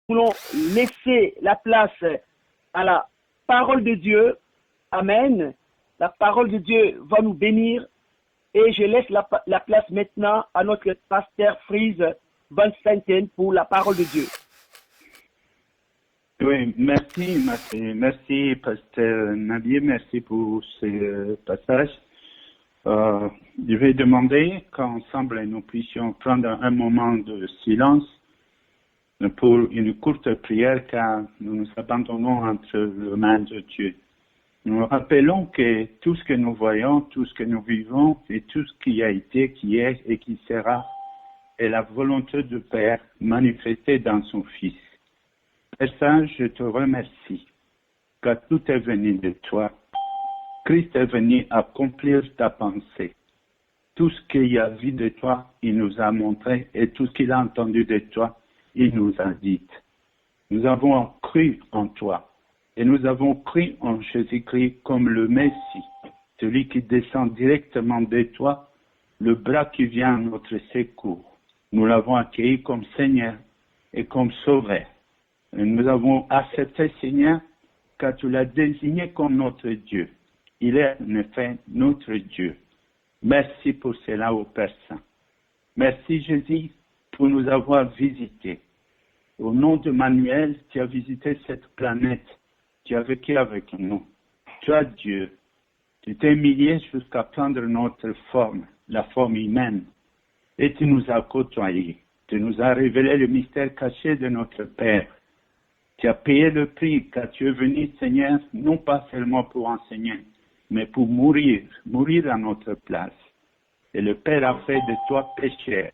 voulons laisser la place à la parole de Dieu. Amen. La parole de Dieu va nous bénir. Et je laisse la place maintenant à notre pasteur Frise Van Santen pour la parole de Dieu. Oui, merci, pasteur Nabil, merci pour ce passage. Je vais demander qu'ensemble nous puissions prendre un moment de silence pour une courte prière, car nous nous abandonnons entre les mains de Dieu. Nous rappelons que tout ce que nous voyons, tout ce que nous vivons et tout ce qui a été, qui est et qui sera est la volonté du Père manifestée dans son Fils. Père Saint, je te remercie, car tout est venu de toi. Christ est venu accomplir ta pensée. Tout ce qu'il a vu de toi, il nous a montré, et tout ce qu'il a entendu de toi, il nous a dit. Nous avons cru en toi, et nous avons cru en Jésus-Christ comme le Messie, celui qui descend directement de toi, le bras qui vient à notre secours. Nous l'avons accueilli comme Seigneur et comme Sauveur. Et nous avons accepté, Seigneur, car tu l'as désigné comme notre Dieu. Il est en effet notre Dieu. Merci pour cela, ô Père Saint. Merci, Jésus, pour nous avoir visités. Au nom de Manuel, tu as visité cette planète. Tu as vécu avec nous. Tu as Dieu. Tu t'es humilié jusqu'à prendre notre forme, la forme humaine. Et tu nous as côtoyés. Tu nous as révélé le mystère caché de notre Père. Tu as payé le prix car tu es venu, Seigneur, non pas seulement pour enseigner, mais pour mourir à notre place. Et le Père a fait de toi pécheur.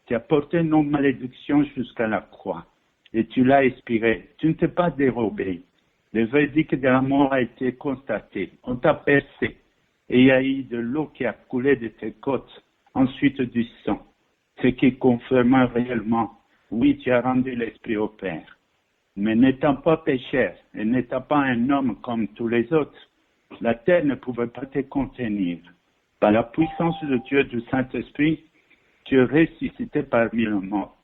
Tu as porté nos malédictions jusqu'à la croix. Et tu l'as expiré. Tu ne t'es pas dérobé. Le verdict de la mort a été constaté. On t'a percé. Et il y a eu de l'eau qui a coulé de tes côtes, ensuite du sang. Ce qui confirme réellement, oui, tu as rendu l'Esprit au Père. Mais n'étant pas pécheur et n'étant pas un homme comme tous les autres, la terre ne pouvait pas te contenir. Par la puissance de Dieu du Saint-Esprit, tu es ressuscité parmi les morts.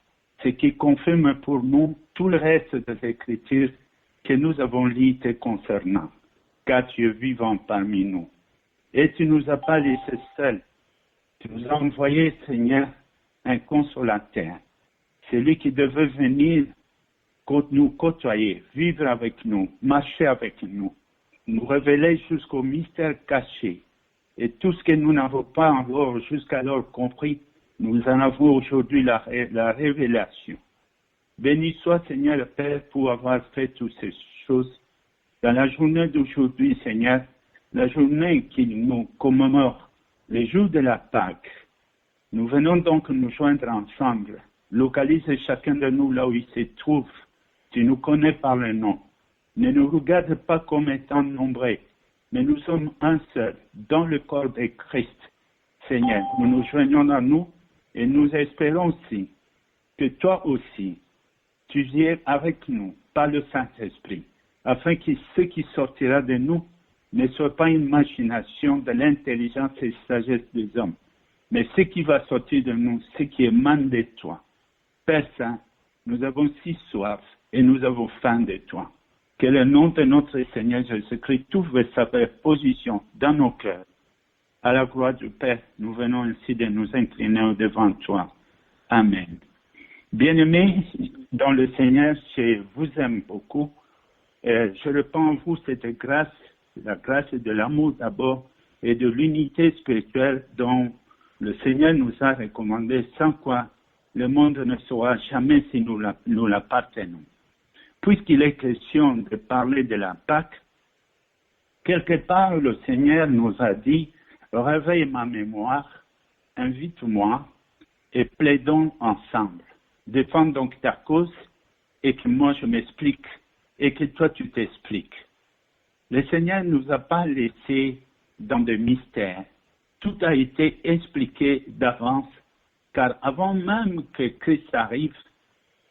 Ce qui confirme pour nous tout le reste des Écritures que nous avons lues te concernant, car tu es vivant parmi nous. Et tu ne nous as pas laissés seuls. Tu nous as envoyé, Seigneur, un consolateur, celui qui devait venir nous côtoyer, vivre avec nous, marcher avec nous, nous révéler jusqu'au mystère caché. Et tout ce que nous n'avons pas encore jusqu'alors compris, nous en avons aujourd'hui la révélation. Béni soit Seigneur le Père pour avoir fait toutes ces choses. Dans la journée d'aujourd'hui, Seigneur, la journée qui nous commémore, le jour de la Pâque, nous venons donc nous joindre ensemble. Localise chacun de nous là où il se trouve. Tu nous connais par le nom. Ne nous regarde pas comme étant nombreux, mais nous sommes un seul, dans le corps de Christ. Seigneur, nous nous joignons à nous et nous espérons aussi que toi aussi, tu viens avec nous par le Saint-Esprit, afin que ce qui sortira de nous ne soit pas une machination de l'intelligence et sagesse des hommes, mais ce qui va sortir de nous, ce qui émane de toi. Père Saint, nous avons si soif et nous avons faim de toi. Que le nom de notre Seigneur Jésus-Christ trouve sa position dans nos cœurs. À la gloire du Père, nous venons ainsi de nous incliner devant toi. Amen. Bien-aimés, dans le Seigneur, je vous aime beaucoup. Je répands en vous cette grâce, la grâce de l'amour d'abord et de l'unité spirituelle dont le Seigneur nous a recommandé, sans quoi le monde ne saura jamais si nous l'appartenons. Puisqu'il est question de parler de la Pâque, quelque part le Seigneur nous a dit, réveille ma mémoire, invite-moi et plaidons ensemble. Défends donc ta cause et que moi je m'explique et que toi tu t'expliques. Le Seigneur ne nous a pas laissés dans des mystères. Tout a été expliqué d'avance, car avant même que Christ arrive,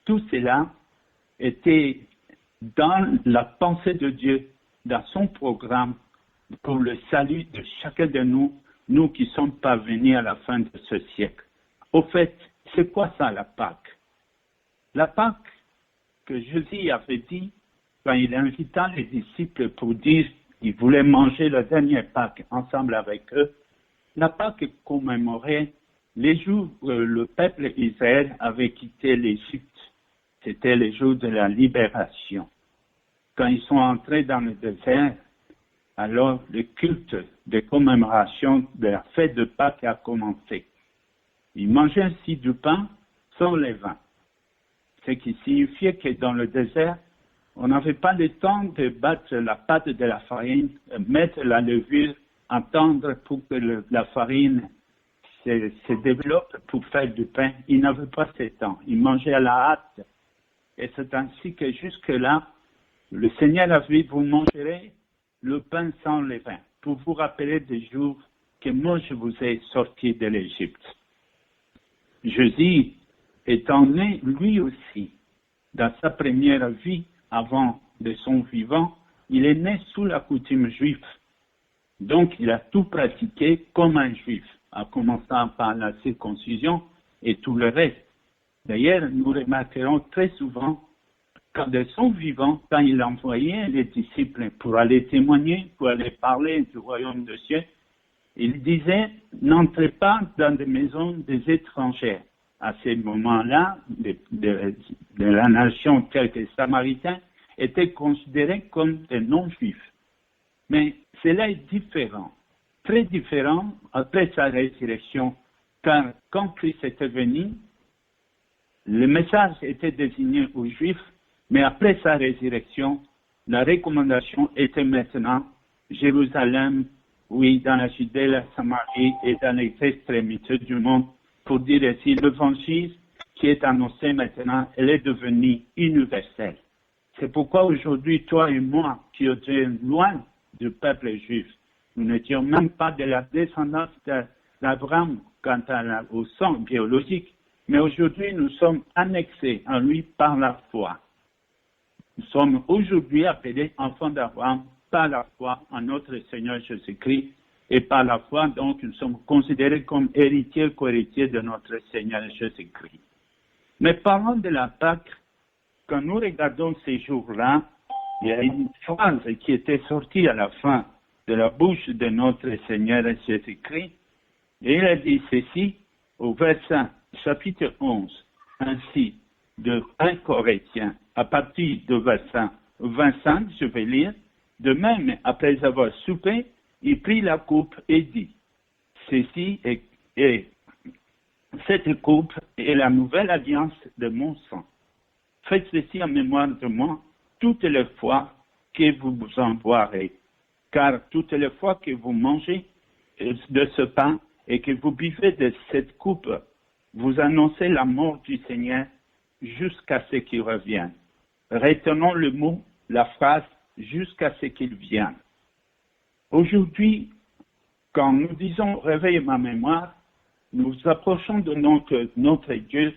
tout cela était dans la pensée de Dieu, dans son programme pour le salut de chacun de nous, nous qui sommes parvenus à la fin de ce siècle. Au fait, c'est quoi ça la Pâque? La Pâque, que Jésus avait dit quand il invita les disciples pour dire qu'il voulait manger la dernière Pâque ensemble avec eux. La Pâque commémorait les jours où le peuple Israël avait quitté l'Égypte. C'était les jours de la libération. Quand ils sont entrés dans le désert, alors le culte de commémoration de la fête de Pâques a commencé. Ils mangeaient ainsi du pain sans levain. Ce qui signifiait que dans le désert, on n'avait pas le temps de battre la pâte de la farine, mettre la levure, attendre pour que la farine se développe pour faire du pain. Ils n'avaient pas ce temps. Ils mangeaient à la hâte. Et c'est ainsi que jusque-là, le Seigneur a dit, vous mangerez le pain sans levain, pour vous rappeler des jours que moi je vous ai sortis de l'Égypte. Jésus étant né lui aussi, dans sa première vie, avant de son vivant, il est né sous la coutume juive. Donc il a tout pratiqué comme un juif, en commençant par la circoncision et tout le reste. D'ailleurs, nous remarquerons très souvent quand de son vivant, quand il envoyait les disciples pour aller témoigner, pour aller parler du royaume de Dieu, il disait, n'entrez pas dans des maisons des étrangers. À ce moment-là, de la nation telle que les Samaritains étaient considérés comme des non-juifs. Mais cela est différent, très différent après sa résurrection, car quand Christ était venu, le message était désigné aux Juifs, mais après sa résurrection, la recommandation était maintenant Jérusalem, oui, dans la Judée, la Samarie et dans les extrémités du monde, pour dire ainsi, l'évangile qui est annoncé maintenant, elle est devenue universelle. C'est pourquoi aujourd'hui, toi et moi, qui étions loin du peuple juif, nous n'étions même pas de la descendance d'Abraham quant au sang biologique, mais aujourd'hui, nous sommes annexés en lui par la foi. Nous sommes aujourd'hui appelés enfants d'Abraham par la foi en notre Seigneur Jésus-Christ et par la foi, donc, nous sommes considérés comme héritiers, co-héritiers de notre Seigneur Jésus-Christ. Mais parlons de la Pâque, quand nous regardons ces jours-là, il y a une phrase qui était sortie à la fin de la bouche de notre Seigneur Jésus-Christ, et il a dit ceci au verset chapitre 11, ainsi, de 1 Corinthiens, à partir de verset 25, je vais lire, de même, après avoir soupé, il prit la coupe et dit, ceci est cette coupe est la nouvelle alliance de mon sang. Faites ceci en mémoire de moi toutes les fois que vous vous en boirez, car toutes les fois que vous mangez de ce pain et que vous buvez de cette coupe, vous annoncez la mort du Seigneur jusqu'à ce qu'il revienne. Retenons le mot, la phrase, jusqu'à ce qu'il vienne. Aujourd'hui, quand nous disons « réveille ma mémoire », nous approchons de notre Dieu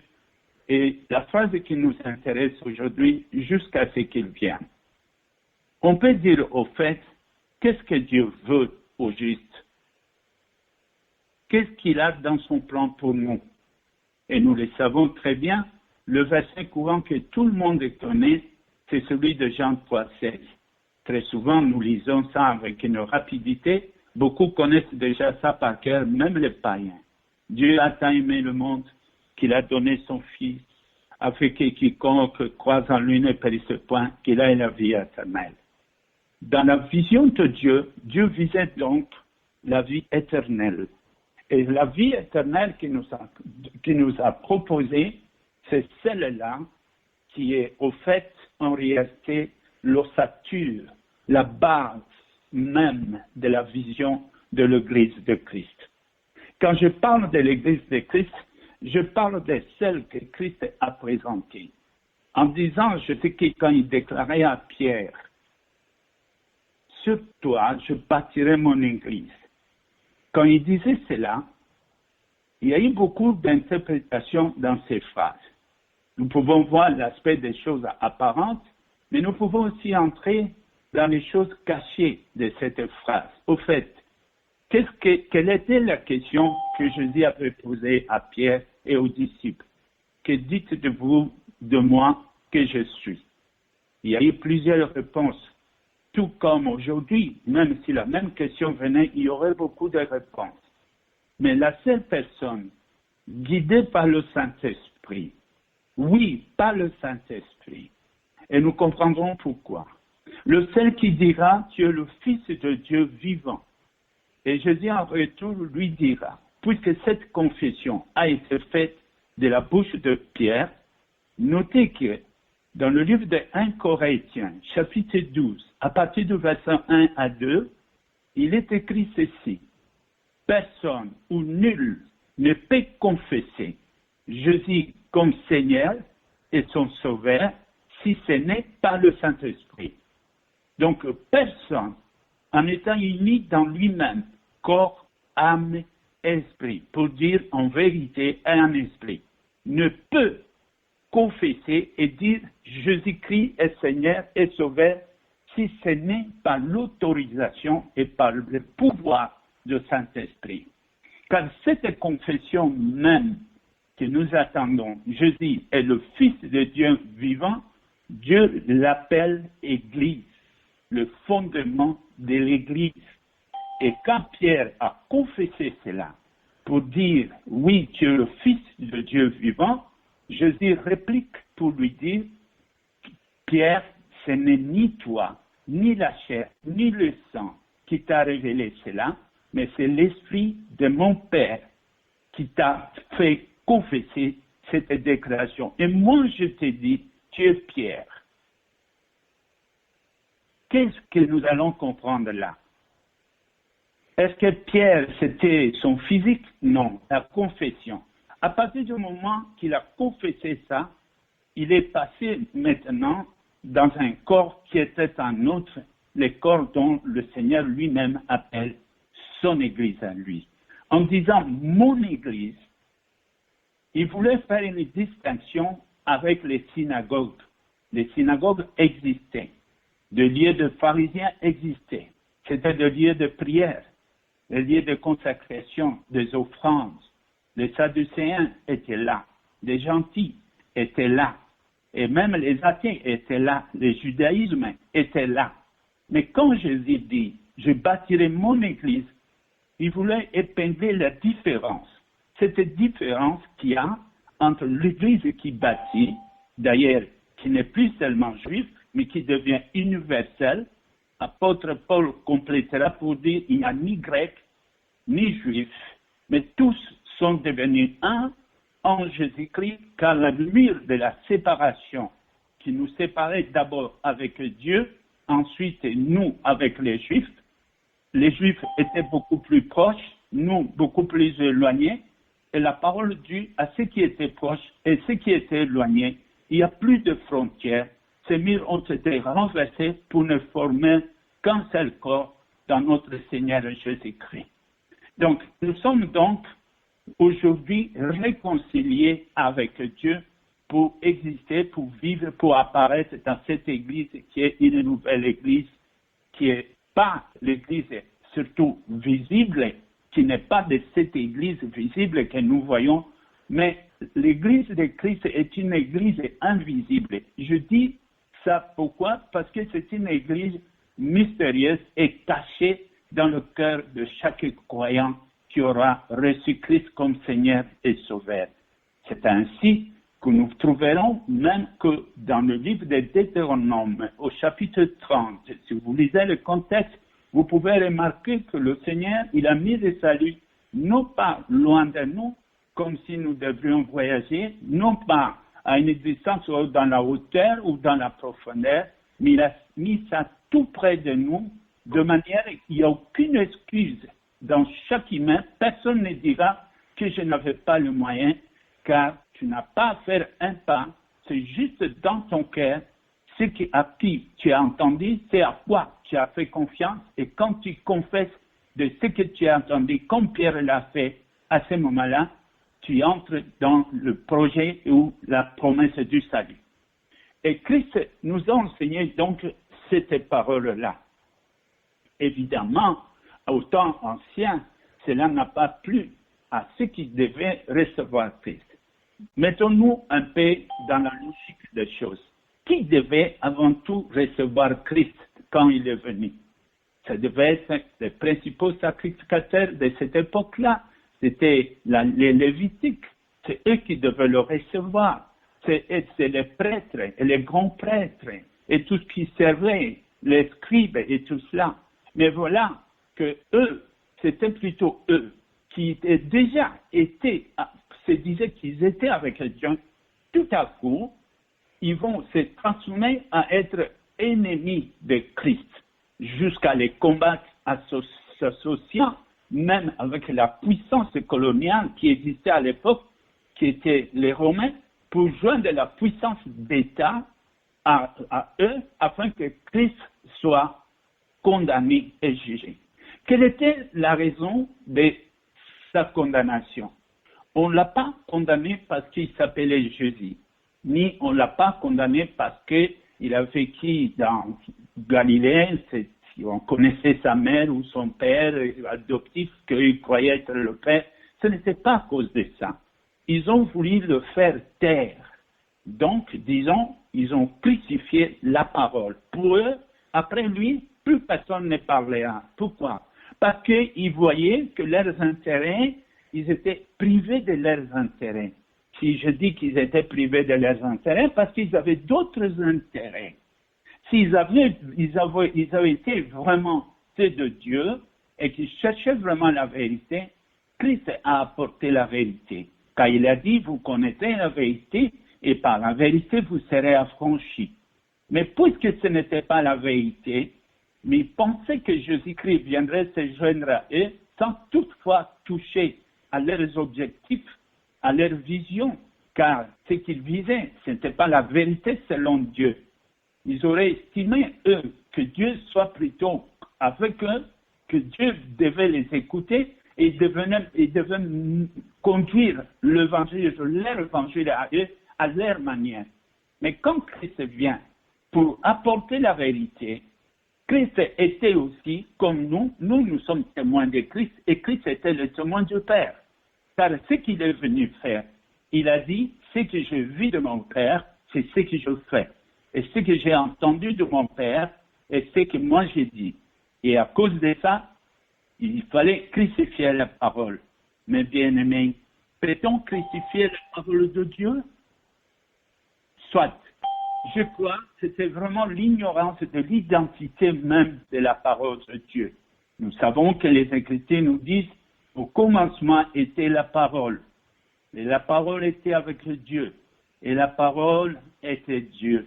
et la phrase qui nous intéresse aujourd'hui, jusqu'à ce qu'il vienne. On peut dire au fait, qu'est-ce que Dieu veut au juste? Qu'est-ce qu'il a dans son plan pour nous? Et nous le savons très bien, le verset courant que tout le monde connaît, c'est celui de Jean 3,16. Très souvent, nous lisons ça avec une rapidité. Beaucoup connaissent déjà ça par cœur, même les païens. Dieu a tant aimé le monde qu'il a donné son Fils, afin que quiconque croise en lui ne périsse point, qu'il ait la vie éternelle. Dans la vision de Dieu, Dieu visait donc la vie éternelle. Et la vie éternelle qu'il nous a proposée, c'est celle-là qui est au fait, en réalité, l'ossature, la base même de la vision de l'Église de Christ. Quand je parle de l'Église de Christ, je parle de celle que Christ a présentée. En disant, je sais que quand il déclarait à Pierre, sur toi, je bâtirai mon Église. Quand il disait cela, il y a eu beaucoup d'interprétations dans ces phrases. Nous pouvons voir l'aspect des choses apparentes, mais nous pouvons aussi entrer dans les choses cachées de cette phrase. Au fait, quelle était la question que Jésus avait posée à Pierre et aux disciples? Que dites-vous de moi que je suis? Il y a eu plusieurs réponses. Tout comme aujourd'hui, même si la même question venait, il y aurait beaucoup de réponses. Mais la seule personne guidée par le Saint-Esprit, oui, par le Saint-Esprit, et nous comprendrons pourquoi. Le seul qui dira, tu es le Fils de Dieu vivant. Et Jésus en retour lui dira, puisque cette confession a été faite de la bouche de Pierre, notez que dans le livre de 1 Corinthiens, chapitre 12, à partir du verset 1 à 2, il est écrit ceci. Personne ou nul ne peut confesser Jésus comme Seigneur et son Sauveur si ce n'est pas le Saint-Esprit. Donc personne, en étant uni dans lui-même, corps, âme, esprit, pour dire en vérité et en esprit, ne peut confesser et dire Jésus-Christ est Seigneur et Sauveur si ce n'est par l'autorisation et par le pouvoir du Saint-Esprit. Car cette confession même que nous attendons, Jésus est le Fils de Dieu vivant, Dieu l'appelle Église, le fondement de l'Église. Et quand Pierre a confessé cela pour dire oui, tu es le Fils de Dieu vivant, Jésus réplique pour lui dire, Pierre, ce n'est ni toi, ni la chair, ni le sang qui t'a révélé cela, mais c'est l'Esprit de mon Père qui t'a fait confesser cette déclaration. Et moi, je te dis, tu es Pierre. Qu'est-ce que nous allons comprendre là? Est-ce que Pierre, c'était son physique? Non, la confession. À partir du moment qu'il a confessé ça, il est passé maintenant dans un corps qui était un autre, le corps dont le Seigneur lui-même appelle son Église à lui. En disant mon Église, il voulait faire une distinction avec les synagogues. Les synagogues existaient. Des lieux de pharisiens existaient. C'était des lieux de prière, des lieux de consacration, des offrandes. Les Sadducéens étaient là. Les gentils étaient là. Et même les athées étaient là. Le judaïsme était là. Mais quand Jésus dit, je bâtirai mon Église, il voulait épingler la différence. Cette différence qu'il y a entre l'Église qui bâtit, d'ailleurs, qui n'est plus seulement juif, mais qui devient universelle. Apôtre Paul complétera pour dire il n'y a ni grec, ni juif, mais tous sont devenus un en Jésus-Christ, car la mur de la séparation qui nous séparait d'abord avec Dieu, ensuite nous avec les Juifs étaient beaucoup plus proches, nous beaucoup plus éloignés, et la parole dit à ceux qui étaient proches et ceux qui étaient éloignés, il n'y a plus de frontières. Ces murs ont été renversés pour ne former qu'un seul corps dans notre Seigneur Jésus-Christ. Donc, nous sommes donc aujourd'hui réconciliés avec Dieu pour exister, pour vivre, pour apparaître dans cette Église qui est une nouvelle Église, qui n'est pas l'Église surtout visible, qui n'est pas de cette Église visible que nous voyons, mais l'Église de Christ est une Église invisible. Je dis ça pourquoi? Parce que c'est une Église mystérieuse et cachée dans le cœur de chaque croyant qui aura reçu Christ comme Seigneur et Sauveur. C'est ainsi que nous trouverons même que dans le livre de Deutéronome, au chapitre 30, si vous lisez le contexte, vous pouvez remarquer que le Seigneur, il a mis le salut non pas loin de nous, comme si nous devrions voyager, non pas à une distance dans la hauteur ou dans la profondeur, mais il a mis ça tout près de nous, de manière qu'il n'y a aucune excuse dans chaque humain. Personne ne dira que je n'avais pas le moyen, car tu n'as pas à faire un pas, c'est juste dans ton cœur, ce à qui tu as entendu, c'est à quoi tu as fait confiance, et quand tu confesses de ce que tu as entendu, comme Pierre l'a fait à ce moment-là, tu entres dans le projet ou la promesse du salut. Et Christ nous a enseigné donc cette parole-là. Évidemment, au temps ancien, cela n'a pas plu à ceux qui devaient recevoir Christ. Mettons-nous un peu dans la logique des choses. qui devait avant tout recevoir Christ quand il est venu? Ça devait être les principaux sacrificateurs de cette époque-là. C'était les Lévitiques. C'est eux qui devaient le recevoir. C'est les prêtres et les grands prêtres et tout ce qui servait, les scribes et tout cela. Mais voilà que eux, c'était plutôt eux qui étaient déjà se disaient qu'ils étaient avec Dieu. Tout à coup, ils vont se transformer à être ennemis de Christ, jusqu'à les combattre, s'associant même avec la puissance coloniale qui existait à l'époque, qui étaient les Romains, pour joindre la puissance d'État à eux, afin que Christ soit condamné et jugé. Quelle était la raison de sa condamnation? On ne l'a pas condamné parce qu'il s'appelait Jésus, ni on ne l'a pas condamné parce qu'il a vécu dans Galilée, on connaissait sa mère ou son père adoptif, qu'il croyait être le père. Ce n'était pas à cause de ça. Ils ont voulu le faire taire. Donc, disons, ils ont crucifié la parole. Pour eux, après lui, plus personne ne parlera. Pourquoi? Parce qu'ils voyaient que leurs intérêts, ils étaient privés de leurs intérêts. Si je dis qu'ils étaient privés de leurs intérêts, parce qu'ils avaient d'autres intérêts. S'ils avaient été vraiment ceux de Dieu et qu'ils cherchaient vraiment la vérité, Christ a apporté la vérité. Car il a dit, vous connaîtrez la vérité et par la vérité vous serez affranchis. Mais puisque ce n'était pas la vérité, mais ils pensaient que Jésus-Christ viendrait se joindre à eux sans toutefois toucher à leurs objectifs, à leur vision, car ce qu'ils visaient, ce n'était pas la vérité selon Dieu. Ils auraient estimé, eux, que Dieu soit plutôt avec eux, que Dieu devait les écouter et devait conduire l'évangile, leur évangile à eux, à leur manière. Mais quand Christ vient pour apporter la vérité, Christ était aussi, comme nous sommes témoins de Christ, et Christ était le témoin du Père. Car ce qu'il est venu faire, il a dit, ce que je vis de mon Père, c'est ce que je fais. Et ce que j'ai entendu de mon Père, et ce que moi j'ai dit. Et à cause de ça, il fallait crucifier la parole. Mais bien aimés, peut-on crucifier la parole de Dieu? Soit. Je crois que c'était vraiment l'ignorance de l'identité même de la parole de Dieu. Nous savons que les Écritures nous disent, au commencement était la parole. Et la parole était avec Dieu. Et la parole était Dieu.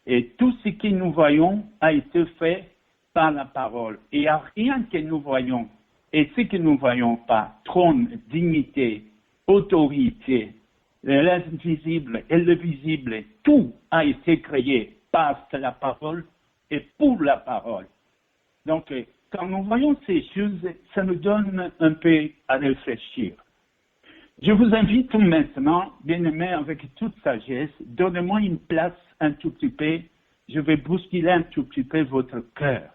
Et tout ce que nous voyons a été fait par la parole. Et il n'y a rien que nous voyons. Et ce que nous ne voyons pas, trône, dignité, autorité, l'invisible et le visible, tout a été créé par la parole et pour la parole. Donc, quand nous voyons ces choses, ça nous donne un peu à réfléchir. Je vous invite maintenant, bien-aimés, avec toute sagesse, donnez-moi une place un tout petit peu. Je vais bousculer un tout petit peu votre cœur.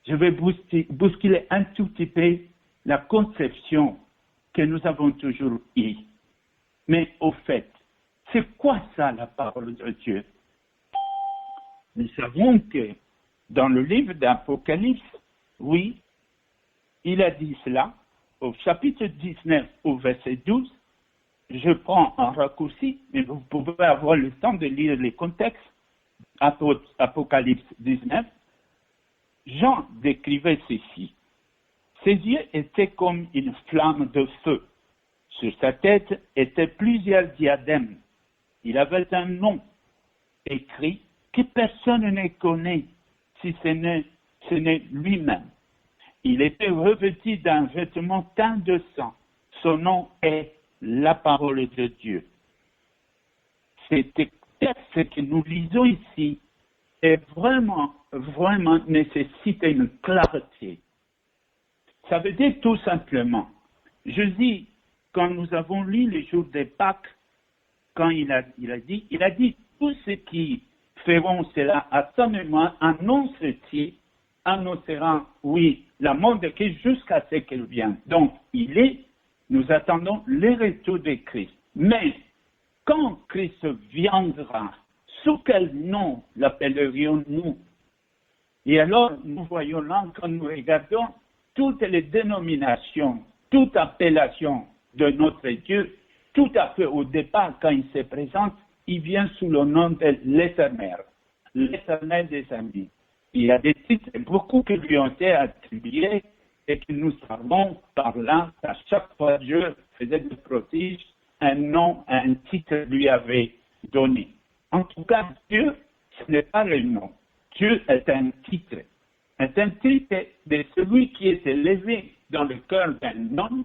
Je vais bousculer un tout petit peu la conception que nous avons toujours eue. Mais au fait, c'est quoi ça, la parole de Dieu? Nous savons que dans le livre d'Apocalypse, oui, il a dit cela, au chapitre 19, au verset 12, je prends un raccourci, mais vous pouvez avoir le temps de lire les contextes, Apocalypse 19, Jean décrivait ceci. Ses yeux étaient comme une flamme de feu. Sur sa tête étaient plusieurs diadèmes. Il avait un nom écrit que personne ne connaît, si ce n'est lui-même. Il était revêtu d'un vêtement teint de sang. Son nom est la parole de Dieu. Cet texte que nous lisons ici est vraiment nécessite une clarté. Ça veut dire tout simplement, Jésus, quand nous avons lu les jours de Pâques, quand il a dit, tous ceux qui feront cela à son mémoire annonceront, oui, la mort de Christ jusqu'à ce qu'elle vienne. Donc, nous attendons le retour de Christ. Mais, quand Christ viendra Sous quel nom l'appellerions-nous? Et alors, nous voyons là, quand nous regardons toutes les dénominations, toute appellation de notre Dieu, tout à fait au départ, quand il se présente, il vient sous le nom de l'Éternel, l'Éternel des amis. Il y a des titres, beaucoup qui lui ont été attribués et que nous savons par là qu'à chaque fois Dieu faisait de prodige, un nom, un titre lui avait donné. En tout cas, Dieu, ce n'est pas le nom. Dieu est un titre. C'est un titre de celui qui est élevé dans le cœur d'un homme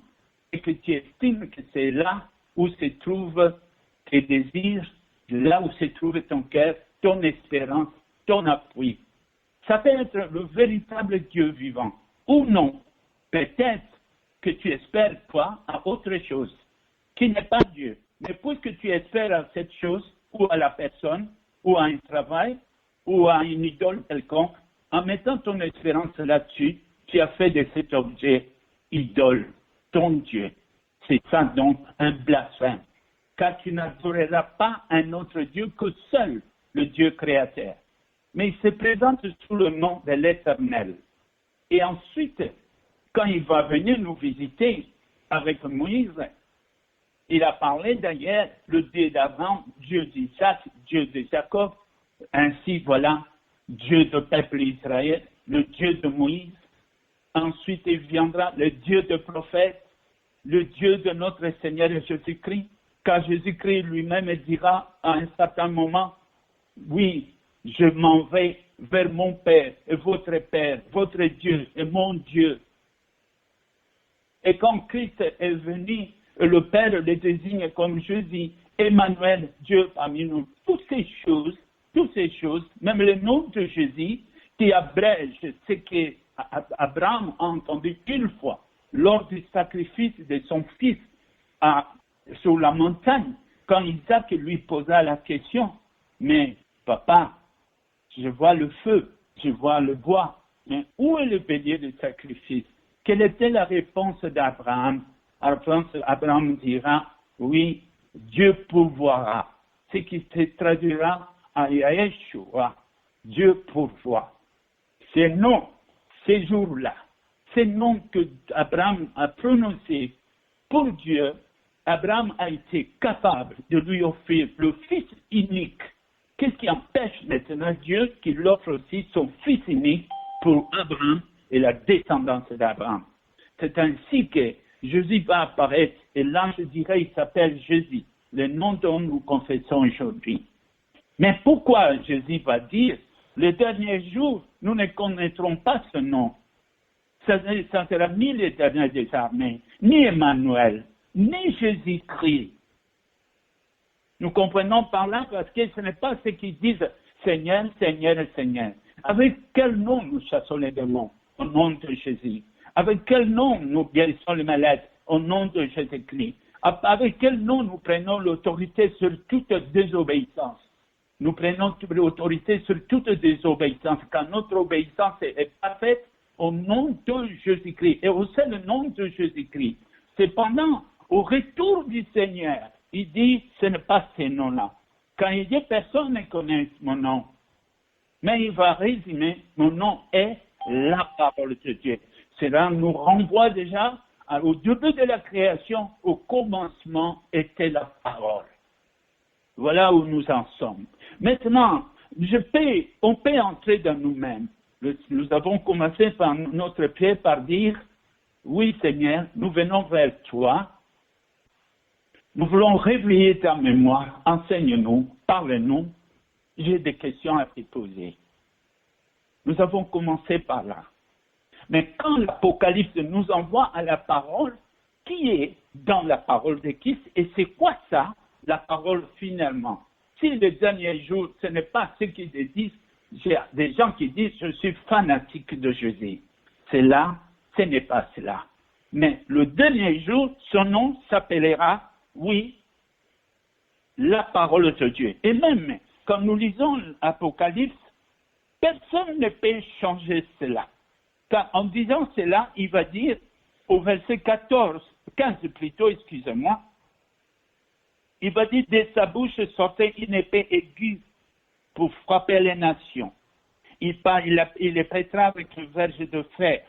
et que tu estimes que c'est là où se trouvent tes désirs, là où se trouve ton cœur, ton espérance, ton appui. Ça peut être le véritable Dieu vivant. Ou non, peut-être que tu espères quoi à autre chose, qui n'est pas Dieu. Mais puisque tu espères à cette chose, ou à la personne, ou à un travail, ou à une idole quelconque, en mettant ton espérance là-dessus, tu as fait de cet objet idole, ton Dieu. C'est ça donc un blasphème. Car tu n'adoreras pas un autre Dieu que seul le Dieu créateur. Mais il se présente sous le nom de l'Éternel. Et ensuite, quand il va venir nous visiter avec Moïse, il a parlé d'ailleurs le Dieu d'Abraham, Dieu d'Isaac, Dieu de Jacob, ainsi voilà, Dieu du peuple Israël, le Dieu de Moïse. Ensuite, il viendra le Dieu de prophète, le Dieu de notre Seigneur Jésus-Christ, car Jésus-Christ lui-même dira à un certain moment, oui, je m'en vais vers mon Père et votre Dieu et mon Dieu. Et quand Christ est venu, le Père le désigne comme Jésus, Emmanuel, Dieu parmi nous. Toutes ces choses, même le nom de Jésus, qui abrège ce qu'Abraham a entendu une fois lors du sacrifice de son fils sur la montagne, quand Isaac lui posa la question, mais papa, je vois le feu, je vois le bois, mais où est le bélier de sacrifice? Quelle était la réponse d'Abraham? Abraham dira, oui, Dieu pourvoira. Ce qui se traduira à Yeshua, Dieu pourvoit. Ces noms, ces jours-là, ces noms que Abraham a prononcés pour Dieu, Abraham a été capable de lui offrir le Fils unique. Qu'est-ce qui empêche maintenant Dieu qu'il offre aussi son Fils unique pour Abraham et la descendance d'Abraham? C'est ainsi que Jésus va apparaître, et là je dirais il s'appelle Jésus, le nom dont nous confessons aujourd'hui. Mais pourquoi Jésus va dire, les derniers jours, nous ne connaîtrons pas ce nom? Ça ne sera ni l'Éternel des armées, ni Emmanuel, ni Jésus-Christ. Nous comprenons par là parce que ce n'est pas ce qu'ils disent Seigneur, Seigneur, Seigneur. Avec quel nom nous chassons les démons? Au nom de Jésus. Avec quel nom nous guérissons les malades? Au nom de Jésus-Christ. Avec quel nom nous prenons l'autorité sur toute désobéissance? Nous prenons l'autorité sur toute désobéissance, car notre obéissance est parfaite au nom de Jésus-Christ et au seul nom de Jésus-Christ. Cependant, au retour du Seigneur, il dit, ce n'est pas ces noms-là. Quand il dit, personne ne connaît mon nom. Mais il va résumer, mon nom est la parole de Dieu. Cela nous renvoie déjà au début de la création, au commencement était la parole. Voilà où nous en sommes. Maintenant, on peut entrer dans nous-mêmes. Nous avons commencé par notre prière par dire, oui Seigneur, nous venons vers toi. Nous voulons réveiller ta mémoire. Enseigne-nous, parle-nous. J'ai des questions à te poser. Nous avons commencé par là. Mais quand l'Apocalypse nous envoie à la parole, qui est dans la parole de Christ et c'est quoi ça, la parole finalement? Si les derniers jours, ce n'est pas ce qu'ils disent, j'ai des gens qui disent je suis fanatique de Jésus. C'est là, ce n'est pas cela. Mais le dernier jour, son nom s'appellera, oui, la parole de Dieu. Et même quand nous lisons l'Apocalypse, personne ne peut changer cela. Car en disant cela, il va dire au verset 15 plutôt, excusez-moi, il va dire de sa bouche sortait une épée aiguë pour frapper les nations. Il les prêtera avec le verge de fer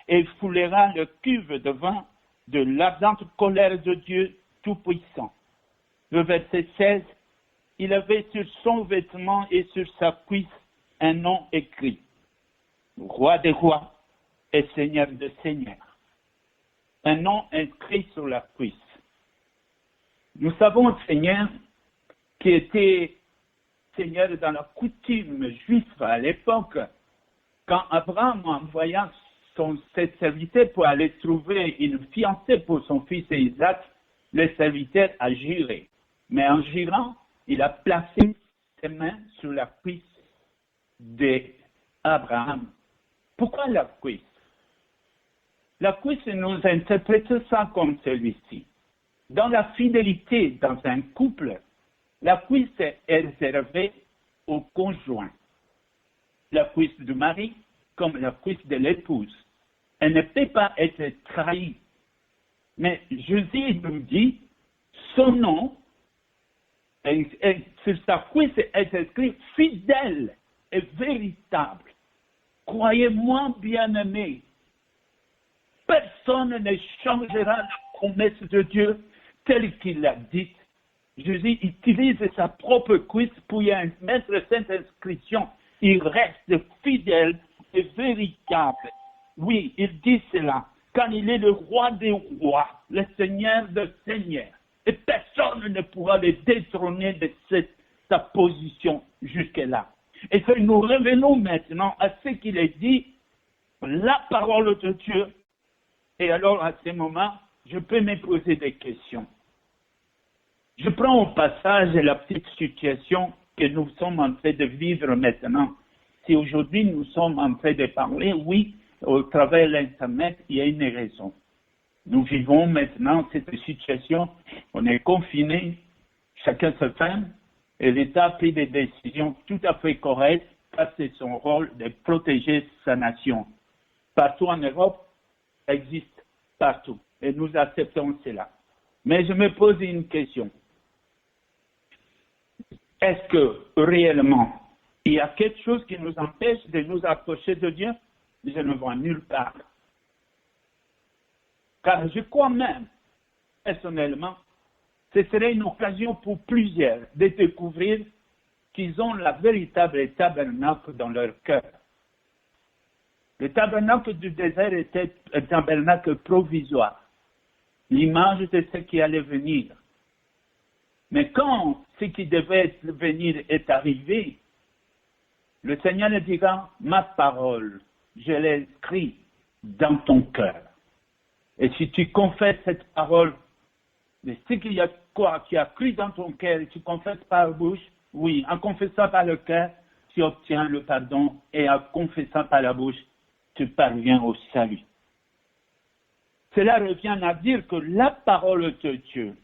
et foulera le cuve de vin de l'ardente colère de Dieu Tout-Puissant. Le verset 16, il avait sur son vêtement et sur sa cuisse un nom écrit, Roi des rois et Seigneur des seigneurs. Un nom inscrit sur la cuisse. Nous savons, Seigneur, qui était Seigneur dans la coutume juive à l'époque, quand Abraham envoya ses serviteurs pour aller trouver une fiancée pour son fils Isaac, le serviteur a juré. Mais en jurant, il a placé ses mains sur la cuisse d'Abraham. Pourquoi la cuisse? La cuisse nous interprète ça comme celui-ci. Dans la fidélité dans un couple, la cuisse est réservée au conjoint. La cuisse du mari comme la cuisse de l'épouse. Elle ne peut pas être trahie. Mais Jésus nous dit, son nom, sur sa cuisse est écrit fidèle et véritable. Croyez-moi, bien-aimés, personne ne changera la promesse de Dieu telle qu'il l'a dite. Jésus utilise sa propre cuisse pour y mettre cette inscription. Il reste fidèle et véritable. Oui, il dit cela, quand il est le roi des rois, le seigneur des seigneurs. Et personne ne pourra le détrôner de sa position jusque-là. Et que nous revenons maintenant à ce qu'il est dit, la parole de Dieu. Et alors, à ce moment, je peux me poser des questions. Je prends au passage la petite situation que nous sommes en train de vivre maintenant. Si aujourd'hui nous sommes en train de parler, oui, au travers de l'Internet, il y a une raison. Nous vivons maintenant cette situation, on est confinés, chacun se ferme, et l'État a pris des décisions tout à fait correctes, parce que c'est son rôle de protéger sa nation. Partout en Europe, ça existe partout, et nous acceptons cela. Mais je me pose une question. Est-ce que réellement, il y a quelque chose qui nous empêche de nous approcher de Dieu? Je ne vois nulle part. Car je crois même, personnellement, ce serait une occasion pour plusieurs de découvrir qu'ils ont la véritable tabernacle dans leur cœur. Le tabernacle du désert était un tabernacle provisoire, l'image de ce qui allait venir. Mais quand ce qui devait venir est arrivé, le Seigneur nous dira, ma parole, je l'ai écrite dans ton cœur. Et si tu confesses cette parole, de ce qu'il y a quoi, tu as cru dans ton cœur, et tu confesses par la bouche, oui, en confessant par le cœur, tu obtiens le pardon, et en confessant par la bouche, tu parviens au salut. Cela revient à dire que la parole de Dieu,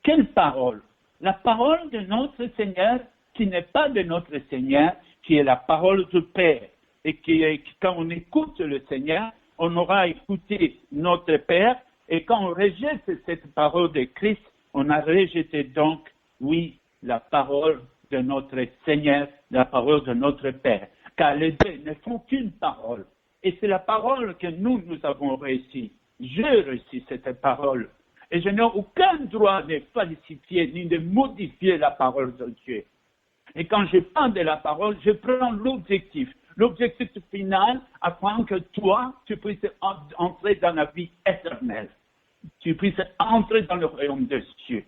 quelle parole? La parole de notre Seigneur, qui n'est pas de notre Seigneur, qui est la parole du Père. Et quand on écoute le Seigneur, on aura écouté notre Père. Et quand on rejette cette parole de Christ, on a rejeté donc, oui, la parole de notre Seigneur, la parole de notre Père. Car les deux ne font qu'une parole. Et c'est la parole que nous avons réussi. J'ai réussi cette parole. Et je n'ai aucun droit de falsifier ni de modifier la parole de Dieu. Et quand je parle de la parole, je prends l'objectif final, afin que toi, tu puisses entrer dans la vie éternelle. Tu puisses entrer dans le royaume de Dieu.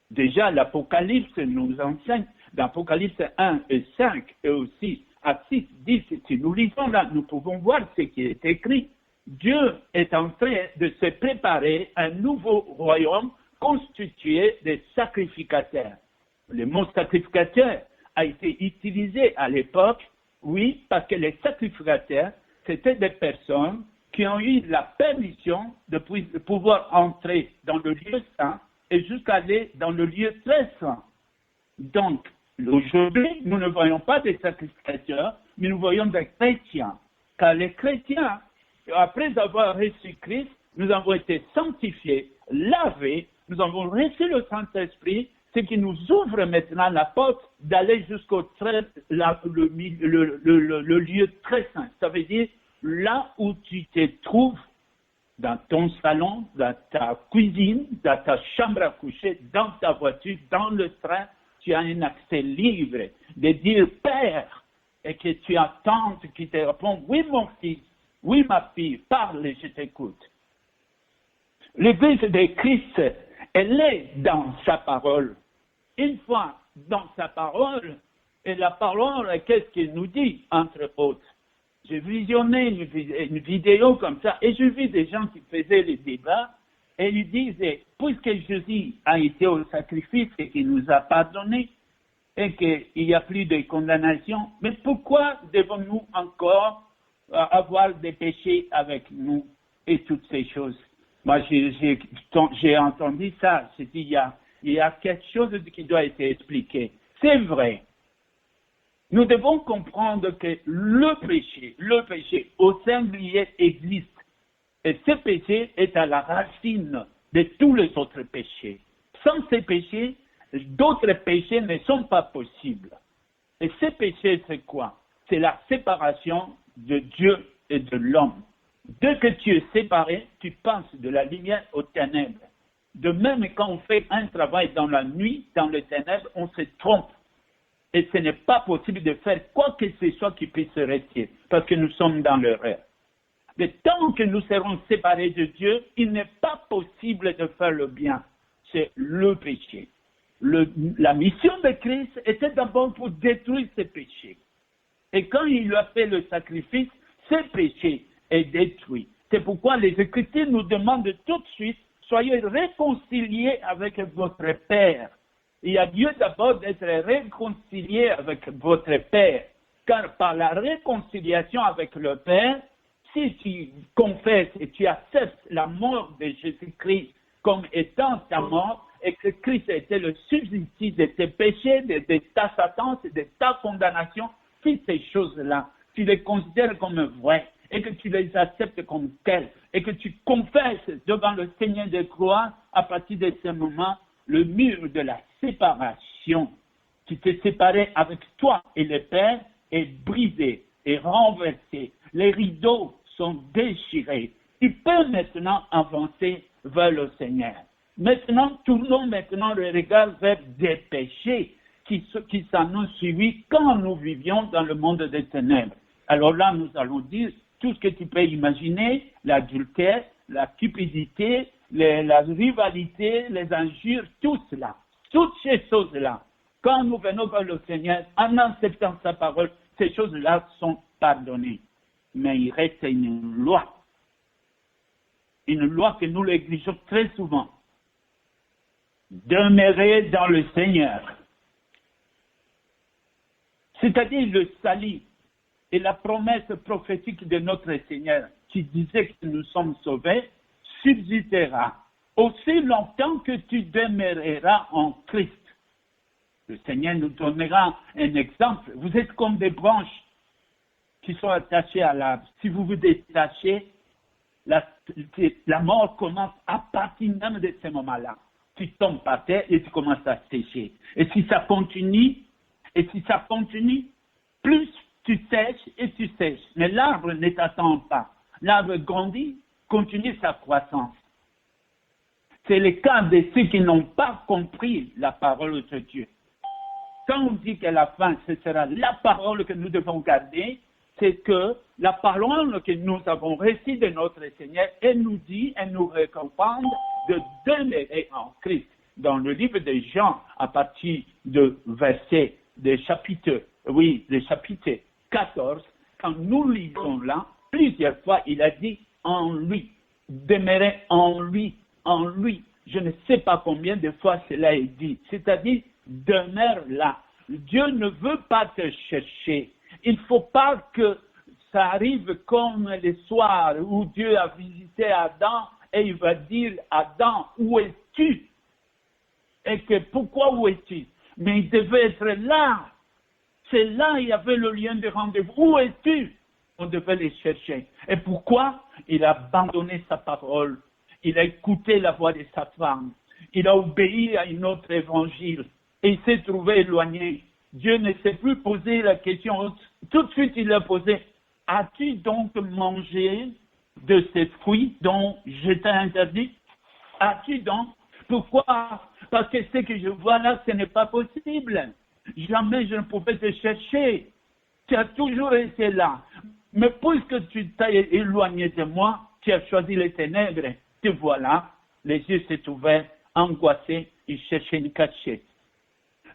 Déjà, l'Apocalypse nous enseigne, dans l'Apocalypse 1 et 5, et aussi à 6, 10, si nous lisons là, nous pouvons voir ce qui est écrit. Dieu est en train de se préparer un nouveau royaume constitué de sacrificateurs. Le mot sacrificateur a été utilisé à l'époque, oui, parce que les sacrificateurs, c'était des personnes qui ont eu la permission de pouvoir entrer dans le lieu saint et jusqu'à aller dans le lieu très saint. Donc, aujourd'hui, nous ne voyons pas des sacrificateurs, mais nous voyons des chrétiens. Car les chrétiens, après avoir reçu Christ, nous avons été sanctifiés, lavés, nous avons reçu le Saint-Esprit, c'est qu'il nous ouvre maintenant la porte d'aller jusqu'au le lieu très saint. Ça veut dire là où tu te trouves, dans ton salon, dans ta cuisine, dans ta chambre à coucher, dans ta voiture, dans le train, tu as un accès libre de dire Père, et que tu attends qui te répond oui mon fils, oui ma fille, parle et je t'écoute. L'Église de Christ, elle est dans sa parole. Une fois dans sa parole, et la parole, qu'est-ce qu'il nous dit, entre autres? J'ai visionné une vidéo comme ça, et j'ai vu des gens qui faisaient les débats, et ils disaient, puisque Jésus a été au sacrifice et qu'il nous a pardonné, et qu'il n'y a plus de condamnation, mais pourquoi devons-nous encore avoir des péchés avec nous et toutes ces choses? Moi, j'ai entendu ça, j'ai dit, il y a quelque chose qui doit être expliqué. C'est vrai. Nous devons comprendre que le péché au singulier existe. Et ce péché est à la racine de tous les autres péchés. Sans ces péchés, d'autres péchés ne sont pas possibles. Et ce péché, c'est quoi? C'est la séparation de Dieu et de l'homme. Dès que tu es séparé, tu passes de la lumière aux ténèbres. De même, quand on fait un travail dans la nuit, dans les ténèbres, on se trompe. Et ce n'est pas possible de faire quoi que ce soit qui puisse rester, parce que nous sommes dans l'erreur. Mais tant que nous serons séparés de Dieu, il n'est pas possible de faire le bien. C'est le péché. La mission de Christ était d'abord pour détruire ces péchés. Et quand il a fait le sacrifice, ce péché est détruit. C'est pourquoi les Écritures nous demandent tout de suite, soyez réconciliés avec votre Père. Il y a lieu d'abord d'être réconcilié avec votre Père. Car par la réconciliation avec le Père, si tu confesses et tu acceptes la mort de Jésus-Christ comme étant ta mort, et que Christ était le substitut de tes péchés, de ta sentence, de ta condamnation, si ces choses-là, tu les considères comme vraies, et que tu les acceptes comme telles, et que tu confesses devant le Seigneur de gloire, à partir de ce moment, le mur de la séparation qui t'est séparé avec toi et le Père est brisé et renversé. Les rideaux sont déchirés. Tu peux maintenant avancer vers le Seigneur. Maintenant, tournons maintenant le regard vers des péchés qui s'en ont suivi quand nous vivions dans le monde des ténèbres. Alors là, nous allons dire tout ce que tu peux imaginer, l'adultère, la cupidité, la rivalité, les injures, tout cela. Toutes ces choses-là, quand nous venons vers le Seigneur, en acceptant sa parole, ces choses-là sont pardonnées. Mais il reste une loi que nous l'exigeons très souvent. Demeurer dans le Seigneur. C'est-à-dire le salut et la promesse prophétique de notre Seigneur qui disait que nous sommes sauvés subsistera aussi longtemps que tu demeureras en Christ. Le Seigneur nous donnera un exemple. Vous êtes comme des branches qui sont attachées à l'arbre. Si vous vous détachez, la mort commence à partir même de ce moment-là. Tu tombes par terre et tu commences à sécher. Et si ça continue, plus tu sèches et tu sèches. Mais l'arbre ne t'attend pas. L'arbre grandit, continue sa croissance. C'est le cas de ceux qui n'ont pas compris la parole de Dieu. Quand on dit qu'à la fin, ce sera la parole que nous devons garder, c'est que la parole que nous avons reçue de notre Seigneur, elle nous dit, elle nous recommande de demeurer en Christ. Dans le livre de Jean, à partir de verset, de chapitre 14, quand nous lisons là, plusieurs fois, il a dit en lui, demeurer en lui, en lui. Je ne sais pas combien de fois cela est dit. C'est-à-dire, demeure là. Dieu ne veut pas te chercher. Il ne faut pas que ça arrive comme le soir où Dieu a visité Adam et il va dire, Adam, où es-tu? Et que pourquoi où es-tu? Mais il devait être là. C'est là il y avait le lien de rendez-vous. Où es-tu? On devait les chercher. Et pourquoi? Il a abandonné sa parole. Il a écouté la voix de sa femme. il a obéi à un autre évangile et il s'est trouvé éloigné. Dieu ne s'est plus posé la question. Tout de suite, il a posé, as-tu donc mangé de ces fruits dont je t'ai interdit? As-tu donc? Pourquoi? Parce que ce que je vois là, ce n'est pas possible. Jamais je ne pouvais te chercher. Tu as toujours été là. Mais puisque tu t'es éloigné de moi, tu as choisi les ténèbres. Te voilà, les yeux s'est ouverts, angoissés, il cherchait une cachette.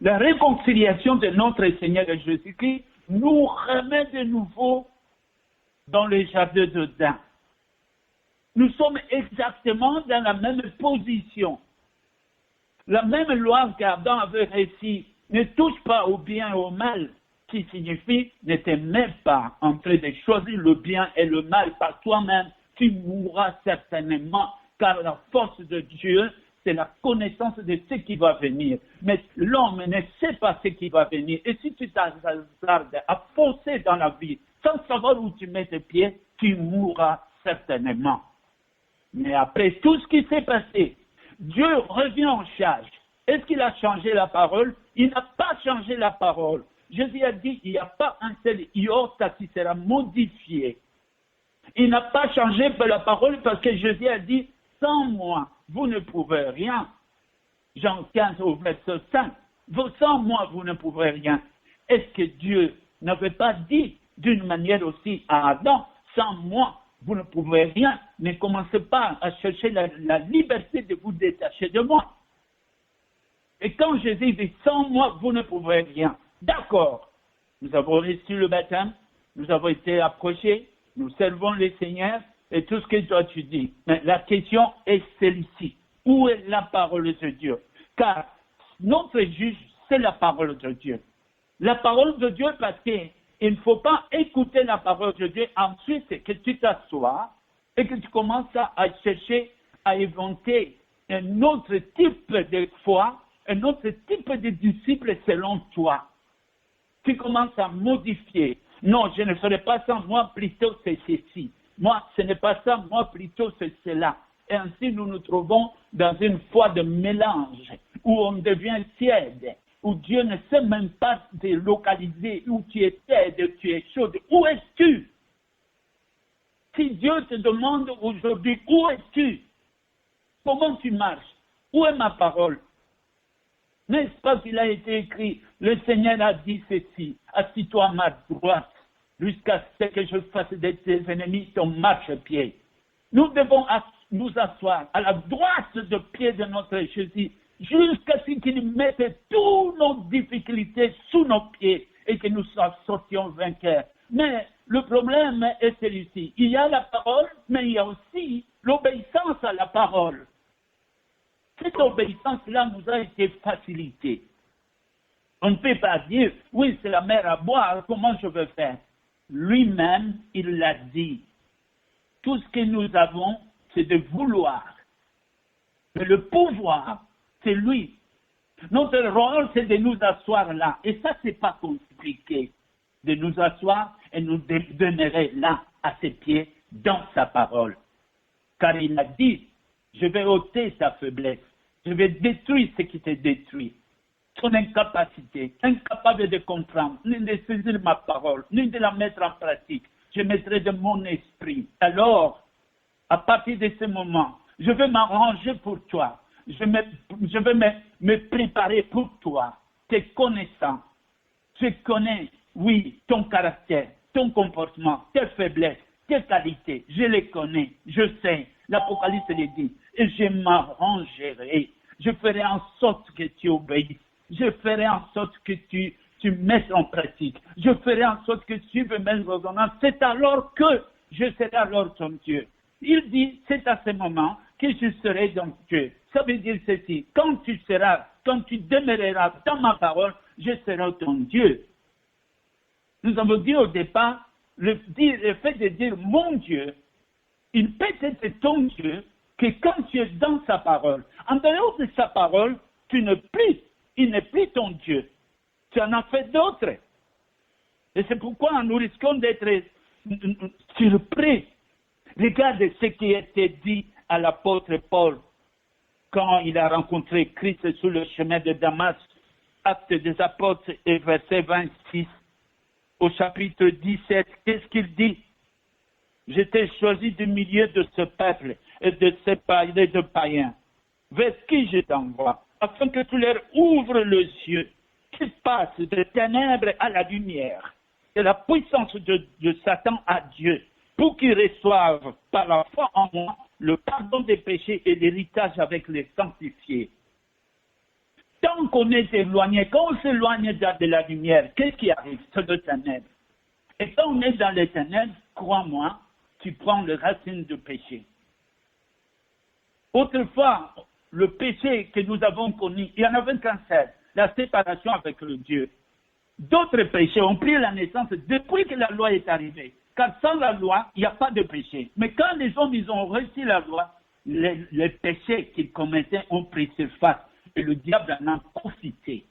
La réconciliation de notre Seigneur Jésus-Christ nous remet de nouveau dans le jardin d'Éden. Nous sommes exactement dans la même position. La même loi qu'Adam avait réussi, ne touche pas au bien et au mal, qui signifie ne te mets pas en train de choisir le bien et le mal par toi-même, tu mourras certainement, car la force de Dieu, c'est la connaissance de ce qui va venir. Mais l'homme ne sait pas ce qui va venir. Et si tu t'hasardes à foncer dans la vie, sans savoir où tu mets tes pieds, tu mourras certainement. Mais après tout ce qui s'est passé, Dieu revient en charge. Est-ce qu'il a changé la parole? Il n'a pas changé la parole. Jésus a dit, il n'y a pas un seul iota qui sera modifié. Il n'a pas changé la parole parce que Jésus a dit, sans moi, vous ne pouvez rien. Jean 15 au verset 5. Sans moi, vous ne pouvez rien. Est-ce que Dieu n'avait pas dit d'une manière aussi à Adam, sans moi, vous ne pouvez rien, ne commencez pas à chercher la liberté de vous détacher de moi. Et quand Jésus dit, sans moi, vous ne pouvez rien. D'accord, nous avons reçu le baptême, nous avons été approchés, nous servons le Seigneur et tout ce que toi tu dis. Mais la question est celle-ci. Où est la parole de Dieu? Car notre juge, c'est la parole de Dieu. La parole de Dieu parce qu'il ne faut pas écouter la parole de Dieu, ensuite que tu t'assois et que tu commences à chercher à inventer un autre type de foi, un autre type de disciple selon toi. Tu commences à modifier. Non, je ne ferai pas ça, moi plutôt c'est ceci. Moi, ce n'est pas ça, moi plutôt c'est cela. Et ainsi, nous nous trouvons dans une foi de mélange, où on devient tiède, où Dieu ne sait même pas te localiser, où tu es tiède, tu es chaude. Où es-tu? Si Dieu te demande aujourd'hui, où es-tu? Comment tu marches? Où est ma parole? N'est-ce pas qu'il a été écrit, le Seigneur a dit ceci, assis-toi à ma droite, jusqu'à ce que je fasse de tes ennemis ton marchepied. Nous devons nous asseoir à la droite de pied de notre Jésus, jusqu'à ce qu'il mette toutes nos difficultés sous nos pieds et que nous sortions vainqueurs. Mais le problème est celui-ci. Il y a la parole, mais il y a aussi l'obéissance à la parole. Cette obéissance-là nous a été facilitée. On ne peut pas dire, oui, c'est la mer à boire, comment je vais faire? Lui-même, il l'a dit. Tout ce que nous avons, c'est de vouloir. Mais le pouvoir, c'est lui. Notre rôle, c'est de nous asseoir là. Et ça, c'est pas compliqué. De nous asseoir et nous demeurer là, à ses pieds, dans sa parole. Car il a dit, je vais ôter ta faiblesse. Je vais détruire ce qui te détruit. Ton incapacité, incapable de comprendre, ni de saisir ma parole, ni de la mettre en pratique. Je mettrai de mon esprit. Alors, à partir de ce moment, je vais m'arranger pour toi. Je vais me préparer pour toi. Te connaissant, je connais, oui, ton caractère, ton comportement, tes faiblesses, tes qualités. Je les connais, je sais. L'Apocalypse le dit. Et je m'arrangerai. Je ferai en sorte que tu obéisses. Je ferai en sorte que tu mettes en pratique. Je ferai en sorte que tu veux mettre en ordonnance. C'est alors que je serai alors ton Dieu. Il dit, c'est à ce moment que je serai ton Dieu. Ça veut dire ceci. Quand tu demeureras dans ma parole, je serai ton Dieu. Nous avons dit au départ, le fait de dire mon Dieu, il peut être ton Dieu que quand tu es dans sa parole. En dehors de sa parole, il n'est plus ton Dieu. Tu en as fait d'autres. Et c'est pourquoi nous risquons d'être surpris. Regarde ce qui a été dit à l'apôtre Paul. quand il a rencontré Christ sur le chemin de Damas, Actes des Apôtres et verset 26, au chapitre 17, qu'est-ce qu'il dit? J'étais choisi du milieu de ce peuple et de ces païens, vers qui je t'envoie, afin que tu leur ouvres les yeux, qu'ils passent des ténèbres à la lumière, de la puissance de Satan à Dieu, pour qu'ils reçoivent par la foi en moi le pardon des péchés et l'héritage avec les sanctifiés. Tant qu'on est éloigné, quand on s'éloigne de la lumière, qu'est-ce qui arrive? C'est le ténèbres. Et quand on est dans les ténèbres, crois-moi, tu prends les racines du péché. Autrefois, le péché que nous avons connu, il y en avait qu'un seul, la séparation avec le Dieu. D'autres péchés ont pris la naissance depuis que la loi est arrivée. Car sans la loi, il n'y a pas de péché. Mais quand les hommes ils ont reçu la loi, les péchés qu'ils commettaient ont pris surface. Et le diable en a profité.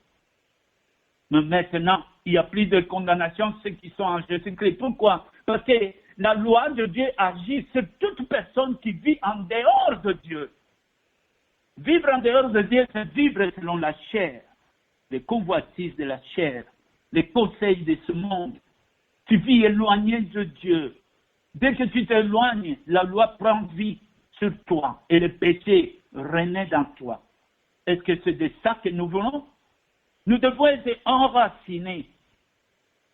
Mais maintenant, il n'y a plus de condamnation, ceux qui sont en Jésus-Christ. Pourquoi? Parce que la loi de Dieu agit sur toute personne qui vit en dehors de Dieu. Vivre en dehors de Dieu, c'est vivre selon la chair, les convoitises de la chair, les conseils de ce monde. Tu vis éloigné de Dieu. Dès que tu t'éloignes, la loi prend vie sur toi et le péché renaît dans toi. Est-ce que c'est de ça que nous voulons? Nous devons être enracinés.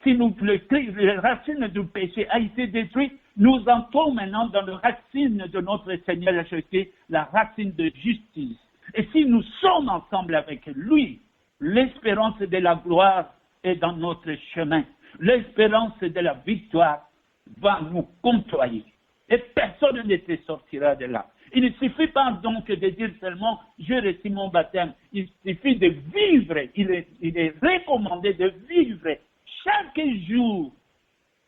Si les racines du péché a été détruites, nous entrons maintenant dans la racine de notre Seigneur Jésus, la racine de justice. Et si nous sommes ensemble avec lui, l'espérance de la gloire est dans notre chemin. L'espérance de la victoire va nous côtoyer. Et personne ne te sortira de là. Il ne suffit pas donc de dire seulement « j'ai reçu mon baptême ». Il suffit de vivre. Il est recommandé de vivre chaque jour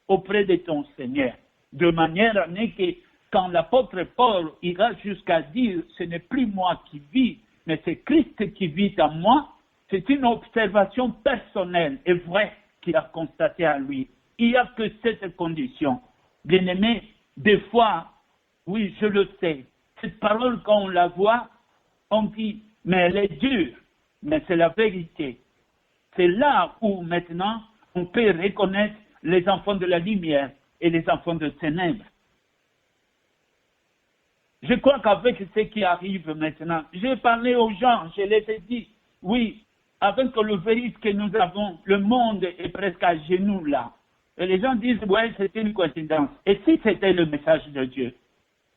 auprès de ton Seigneur. De manière à ce que quand l'apôtre Paul ira jusqu'à dire « ce n'est plus moi qui vis, mais c'est Christ qui vit en moi », c'est une observation personnelle et vraie qu'il a constatée à lui. Il n'y a que cette condition. Bien-aimé, des fois, oui, je le sais, cette parole, quand on la voit, on dit, mais elle est dure, mais c'est la vérité. C'est là où maintenant, on peut reconnaître les enfants de la lumière et les enfants de ténèbres. Je crois qu'avec ce qui arrive maintenant, j'ai parlé aux gens, je les ai dit, oui, avec le virus que nous avons, le monde est presque à genoux là. Et les gens disent, ouais, c'était une coïncidence. Et si c'était le message de Dieu?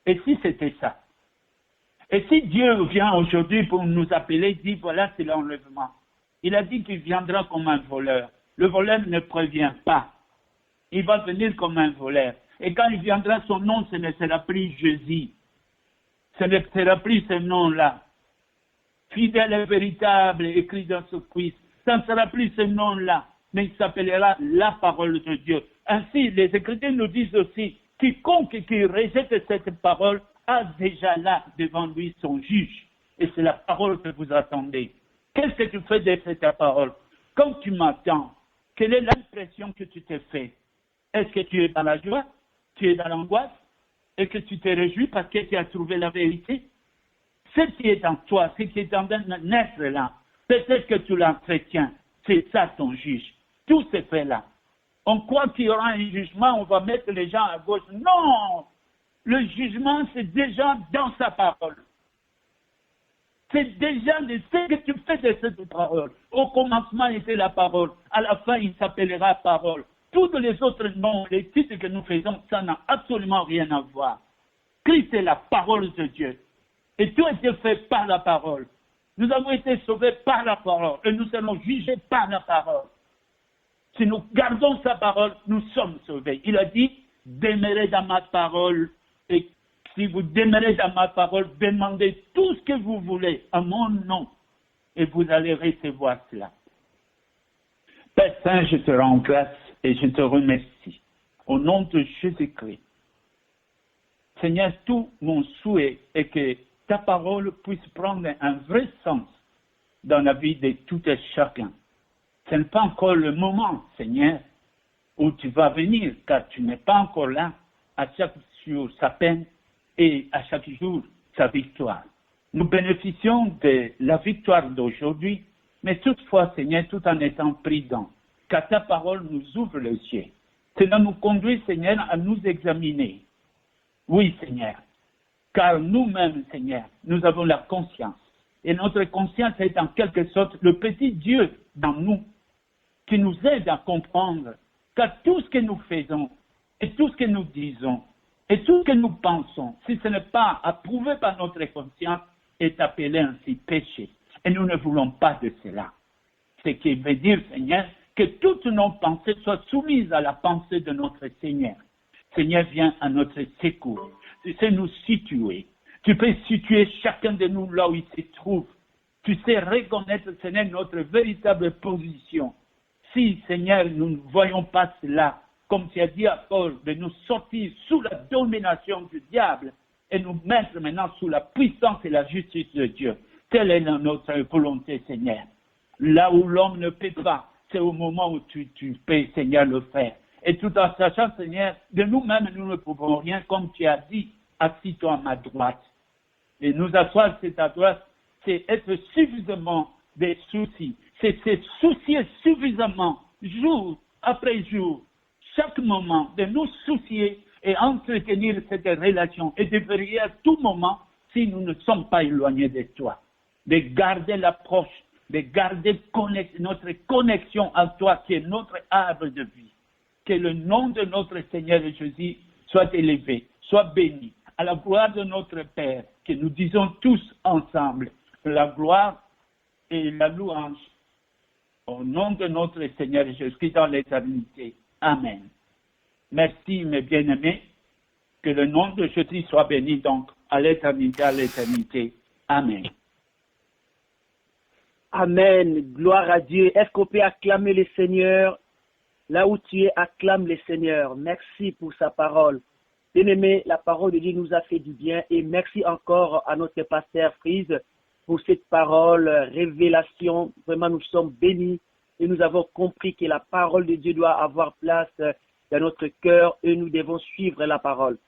Et si c'était ça? Et si Dieu vient aujourd'hui pour nous appeler, dit, voilà, c'est l'enlèvement. Il a dit qu'il viendra comme un voleur. Le voleur ne prévient pas. Il va venir comme un voleur. Et quand il viendra, son nom, ce ne sera plus Jésus. Ce ne sera plus ce nom-là. Fidèle et véritable, écrit dans ce quiz. Ça ne sera plus ce nom-là, mais il s'appellera la parole de Dieu. Ainsi, les Écritures nous disent aussi, quiconque qui rejette cette parole a déjà là devant lui son juge. Et c'est la parole que vous attendez. Qu'est-ce que tu fais de cette parole? Quand tu m'attends, quelle est l'impression que tu te fais? Est-ce que tu es dans la joie? Tu es dans l'angoisse? Et que tu te réjouis parce que tu as trouvé la vérité? Ce qui est en toi, ce qui est en train de naître là, peut-être que tu l'entretiens. C'est ça ton juge. Tout se fait là. On croit qu'il y aura un jugement, on va mettre les gens à gauche. Non! Le jugement, c'est déjà dans sa parole. C'est déjà de ce que tu fais de cette parole. Au commencement était la parole. À la fin, il s'appellera parole. Tous les autres noms, les titres que nous faisons, ça n'a absolument rien à voir. Christ est la parole de Dieu. Et tout a été fait par la parole. Nous avons été sauvés par la parole. Et nous serons jugés par la parole. Si nous gardons sa parole, nous sommes sauvés. Il a dit, demeurez dans ma parole. Et si vous demeurez dans ma parole, demandez tout ce que vous voulez à mon nom. Et vous allez recevoir cela. Père Saint, je te rends grâce et je te remercie. Au nom de Jésus-Christ. Seigneur, tout mon souhait est que ta parole puisse prendre un vrai sens dans la vie de tout et chacun. Ce n'est pas encore le moment, Seigneur, où tu vas venir, car tu n'es pas encore là. À chaque jour sa peine et à chaque jour sa victoire. Nous bénéficions de la victoire d'aujourd'hui, mais toutefois, Seigneur, tout en étant prudents, car ta parole nous ouvre les yeux. Cela nous conduit, Seigneur, à nous examiner. Oui, Seigneur, car nous-mêmes, Seigneur, nous avons la conscience. Et notre conscience est en quelque sorte le petit Dieu dans nous, qui nous aide à comprendre que tout ce que nous faisons, et tout ce que nous disons, et tout ce que nous pensons, si ce n'est pas approuvé par notre conscience, est appelé ainsi péché. Et nous ne voulons pas de cela. Ce qui veut dire, Seigneur, que toutes nos pensées soient soumises à la pensée de notre Seigneur. Seigneur, viens à notre secours. Tu sais nous situer. Tu peux situer chacun de nous là où il se trouve. Tu sais reconnaître, Seigneur, notre véritable position. Si, Seigneur, nous ne voyons pas cela, comme tu as dit à Paul, de nous sortir sous la domination du diable et nous mettre maintenant sous la puissance et la justice de Dieu. Telle est notre volonté, Seigneur. Là où l'homme ne peut pas, c'est au moment où tu peux, Seigneur, le faire. Et tout en sachant, Seigneur, de nous-mêmes, nous ne pouvons rien, comme tu as dit, assis-toi à ma droite. Et nous asseoir à ta droite, c'est être suffisamment des soucis. C'est se soucier suffisamment, jour après jour, chaque moment, de nous soucier et entretenir cette relation et de veiller à tout moment si nous ne sommes pas éloignés de toi. De garder l'approche, de garder notre connexion à toi qui est notre arbre de vie. Que le nom de notre Seigneur Jésus soit élevé, soit béni, à la gloire de notre Père, que nous disons tous ensemble, la gloire et la louange au nom de notre Seigneur Jésus dans l'éternité. Amen. Merci, mes bien-aimés, que le nom de Jésus soit béni donc à l'éternité. Amen. Amen. Gloire à Dieu. Est-ce qu'on peut acclamer le Seigneur? Là où tu es, acclame le Seigneur. Merci pour sa parole. Bien-aimé, la parole de Dieu nous a fait du bien et merci encore à notre pasteur Frise pour cette parole, révélation. Vraiment, nous sommes bénis et nous avons compris que la parole de Dieu doit avoir place dans notre cœur et nous devons suivre la parole.